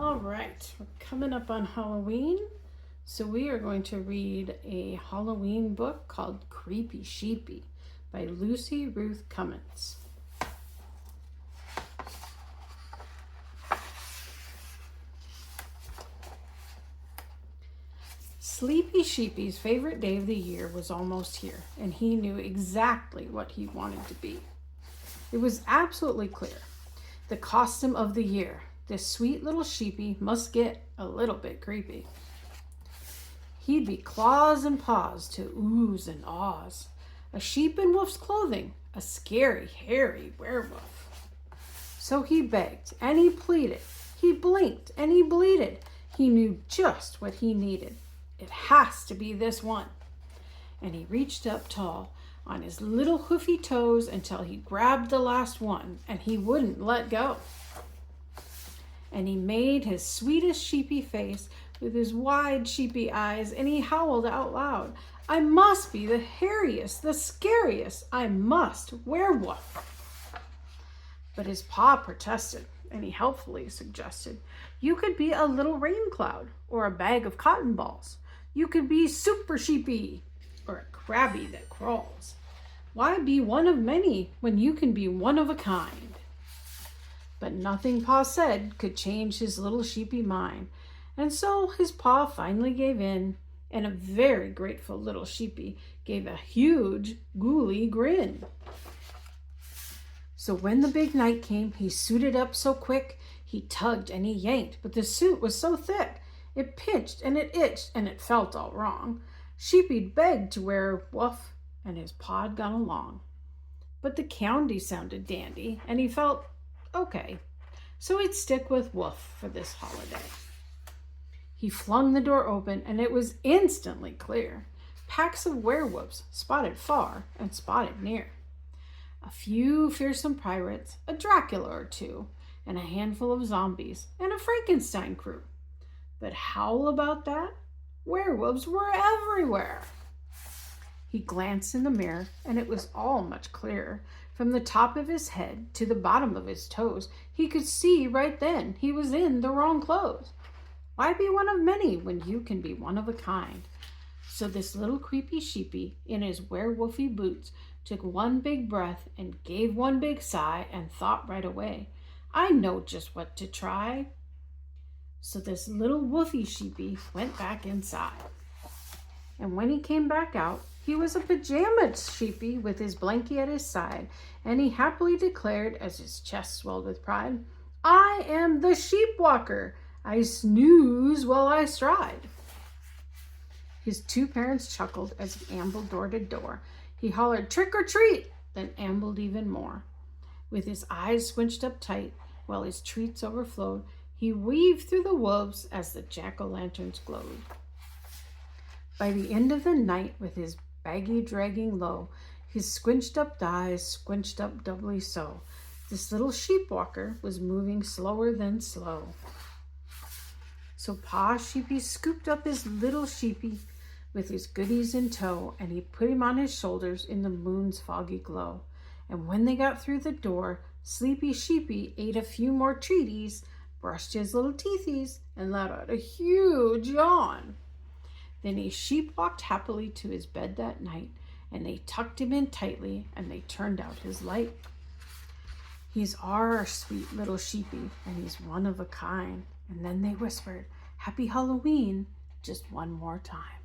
All right, we're coming up on Halloween, so we are going to read a Halloween book called Creepy Sheepy by Lucy Ruth Cummins. Sleepy Sheepy's favorite day of the year was almost here, and he knew exactly what he wanted to be. It was absolutely clear. The costume of the year. This sweet little sheepy must get a little bit creepy. He'd be claws and paws to oohs and ahs. A sheep in wolf's clothing, a scary, hairy werewolf. So he begged and he pleaded. He blinked and he bleated. He knew just what he needed. It has to be this one. And he reached up tall on his little hoofy toes until he grabbed the last one, and he wouldn't let go. And he made his sweetest sheepy face with his wide sheepy eyes, and he howled out loud, "I must be the hairiest, the scariest, I must, werewolf." But his paw protested, and he helpfully suggested, "You could be a little rain cloud, or a bag of cotton balls. You could be super sheepy, or a crabby that crawls. Why be one of many when you can be one of a kind?" But nothing Pa said could change his little sheepy mind, and so his paw finally gave in, and a very grateful little sheepy gave a huge, ghouly grin. So when the big night came, he suited up so quick, he tugged and he yanked, but the suit was so thick, it pinched and it itched and it felt all wrong. Sheepy begged to wear woof, and his paw'd gone along. But the county sounded dandy, and he felt okay, so he'd stick with woof for this holiday. He flung the door open, and it was instantly clear. Packs of werewolves, spotted far and spotted near. A few fearsome pirates, a Dracula or two, and a handful of zombies, and a Frankenstein crew. But howl about that? Werewolves were everywhere. He glanced in the mirror, and it was all much clearer. From the top of his head to the bottom of his toes, he could see right then he was in the wrong clothes. Why be one of many when you can be one of a kind? So this little creepy sheepy, in his werewolfy boots, took one big breath and gave one big sigh and thought right away, "I know just what to try." So this little woofy sheepy went back inside. And when he came back out, he was a pajama sheepy with his blankie at his side, and he happily declared, as his chest swelled with pride, "I am the sheep walker. I snooze while I stride." His two parents chuckled as he ambled door to door. He hollered, "Trick or treat," then ambled even more. With his eyes squinched up tight, while his treats overflowed, he weaved through the wolves as the jack-o'-lanterns glowed. By the end of the night, with his baggy dragging low, his squinched up eyes squinched up doubly so, this little sheep walker was moving slower than slow. So Pa Sheepy scooped up his little sheepy with his goodies in tow, and he put him on his shoulders in the moon's foggy glow. And when they got through the door, Sleepy Sheepy ate a few more treaties, brushed his little teethies, and let out a huge yawn. Then he sheep-walked happily to his bed that night, and they tucked him in tightly, and they turned out his light. "He's our sweet little sheepy, and he's one of a kind." And then they whispered, "Happy Halloween," just one more time.